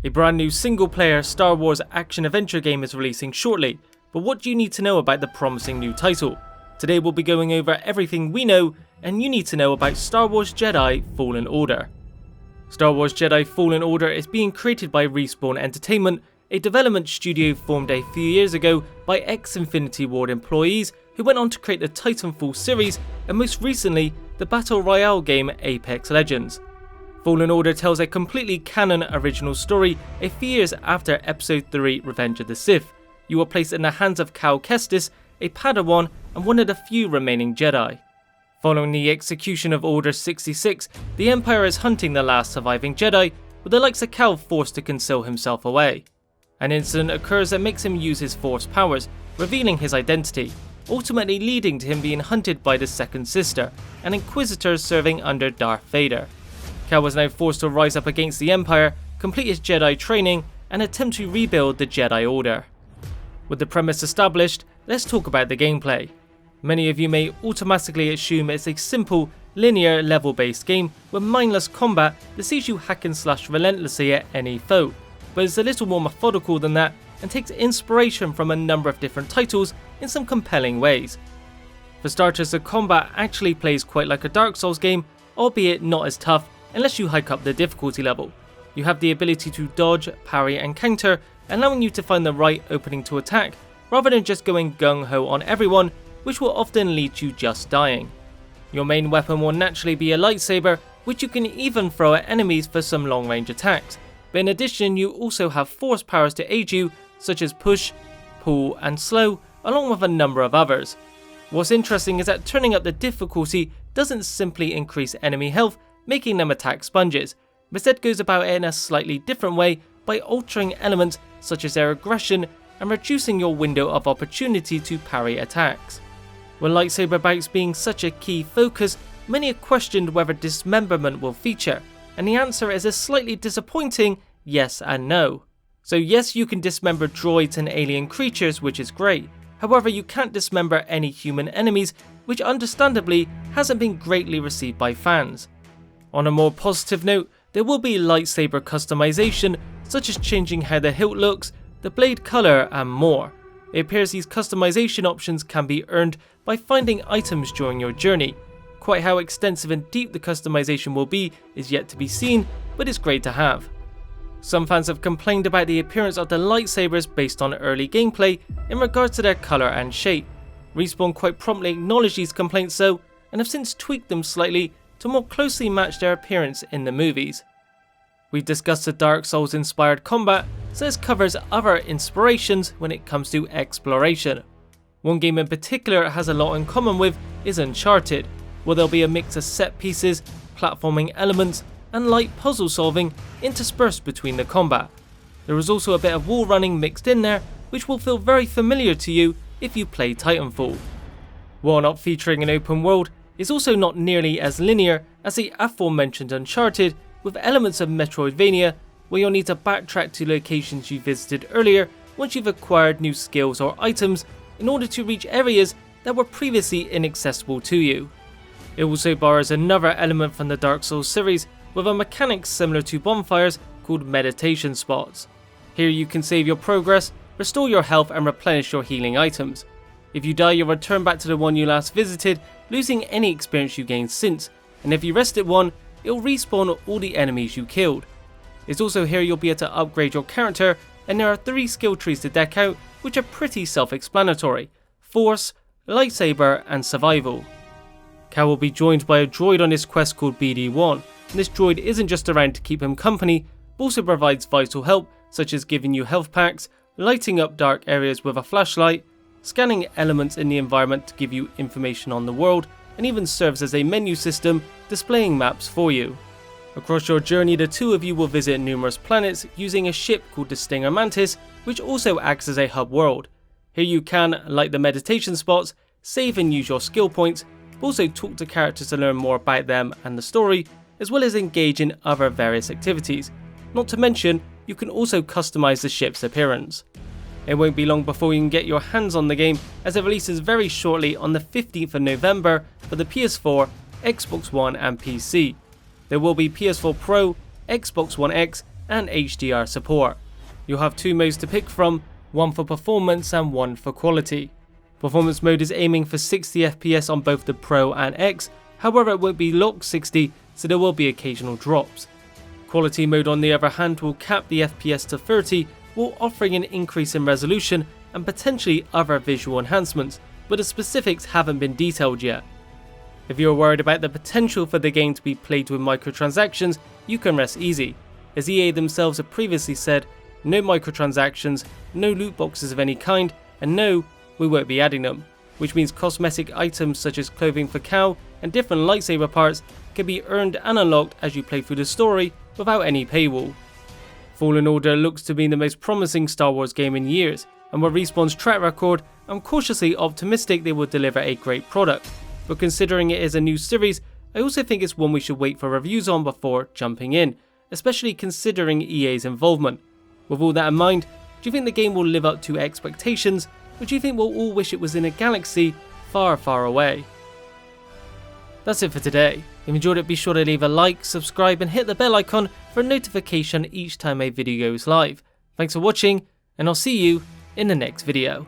A brand new single-player Star Wars action-adventure game is releasing shortly, but what do you need to know about the promising new title? Today we'll be going over everything we know and you need to know about Star Wars Jedi Fallen Order. Star Wars Jedi Fallen Order is being created by Respawn Entertainment, a development studio formed a few years ago by ex-Infinity Ward employees who went on to create the Titanfall series and most recently the Battle Royale game Apex Legends. Fallen Order tells a completely canon original story a few years after Episode 3 Revenge of the Sith. You are placed in the hands of Cal Kestis, a Padawan and one of the few remaining Jedi. Following the execution of Order 66, the Empire is hunting the last surviving Jedi, with the likes of Cal forced to conceal himself away. An incident occurs that makes him use his Force powers, revealing his identity, ultimately leading to him being hunted by the Second Sister, an Inquisitor serving under Darth Vader. Cal was now forced to rise up against the Empire, complete his Jedi training, and attempt to rebuild the Jedi Order. With the premise established, let's talk about the gameplay. Many of you may automatically assume it's a simple, linear, level-based game with mindless combat that sees you hack and slash relentlessly at any foe, but it's a little more methodical than that and takes inspiration from a number of different titles in some compelling ways. For starters, the combat actually plays quite like a Dark Souls game, albeit not as tough unless you hike up the difficulty level. You have the ability to dodge, parry and counter, allowing you to find the right opening to attack, rather than just going gung-ho on everyone, which will often lead to just dying. Your main weapon will naturally be a lightsaber, which you can even throw at enemies for some long-range attacks, but in addition you also have force powers to aid you, such as push, pull and slow, along with a number of others. What's interesting is that turning up the difficulty doesn't simply increase enemy health, making them attack sponges, but instead goes about it in a slightly different way by altering elements such as their aggression and reducing your window of opportunity to parry attacks. With lightsaber bouts being such a key focus, many have questioned whether dismemberment will feature, and the answer is a slightly disappointing yes and no. So yes, you can dismember droids and alien creatures, which is great. However, you can't dismember any human enemies, which understandably hasn't been greatly received by fans. On a more positive note, there will be lightsaber customization, such as changing how the hilt looks, the blade colour and more. It appears these customization options can be earned by finding items during your journey. Quite how extensive and deep the customization will be is yet to be seen, but it's great to have. Some fans have complained about the appearance of the lightsabers based on early gameplay in regards to their colour and shape. Respawn quite promptly acknowledged these complaints though, and have since tweaked them slightly to more closely match their appearance in the movies. We've discussed the Dark Souls inspired combat, so this covers other inspirations when it comes to exploration. One game in particular it has a lot in common with is Uncharted, where there'll be a mix of set pieces, platforming elements and light puzzle solving interspersed between the combat. There is also a bit of wall running mixed in there, which will feel very familiar to you if you play Titanfall. While not featuring an open world, it's also not nearly as linear as the aforementioned Uncharted, with elements of Metroidvania where you'll need to backtrack to locations you visited earlier once you've acquired new skills or items in order to reach areas that were previously inaccessible to you. It also borrows another element from the Dark Souls series with a mechanic similar to bonfires called meditation spots. Here you can save your progress, restore your health and replenish your healing items. If you die, you'll return back to the one you last visited, losing any experience you gained since, and if you rest at one, it'll respawn all the enemies you killed. It's also here you'll be able to upgrade your character, and there are 3 skill trees to deck out which are pretty self-explanatory: Force, Lightsaber and Survival. Cal will be joined by a droid on his quest called BD-1, and this droid isn't just around to keep him company, but also provides vital help such as giving you health packs, lighting up dark areas with a flashlight, scanning elements in the environment to give you information on the world, and even serves as a menu system displaying maps for you. Across your journey, the two of you will visit numerous planets using a ship called the Stinger Mantis, which also acts as a hub world. Here you can, like the meditation spots, save and use your skill points, but also talk to characters to learn more about them and the story, as well as engage in other various activities. Not to mention, you can also customize the ship's appearance. It won't be long before you can get your hands on the game, as it releases very shortly on the 15th of November for the PS4, Xbox One and PC. There will be PS4 Pro, Xbox One X and HDR support. You'll have 2 modes to pick from, one for performance and one for quality. Performance mode is aiming for 60 FPS on both the Pro and X, however it won't be locked 60, so there will be occasional drops. Quality mode on the other hand will cap the FPS to 30 while offering an increase in resolution and potentially other visual enhancements, but the specifics haven't been detailed yet. If you're worried about the potential for the game to be played with microtransactions, you can rest easy, as EA themselves have previously said, no microtransactions, no loot boxes of any kind, and no, we won't be adding them, which means cosmetic items such as clothing for Cal and different lightsaber parts can be earned and unlocked as you play through the story without any paywall. Fallen Order looks to be the most promising Star Wars game in years, and with Respawn's track record, I'm cautiously optimistic they will deliver a great product, but considering it is a new series, I also think it's one we should wait for reviews on before jumping in, especially considering EA's involvement. With all that in mind, do you think the game will live up to expectations, or do you think we'll all wish it was in a galaxy far, far away? That's it for today. If you enjoyed it, be sure to leave a like, subscribe and hit the bell icon for a notification each time a video goes live. Thanks for watching, and I'll see you in the next video.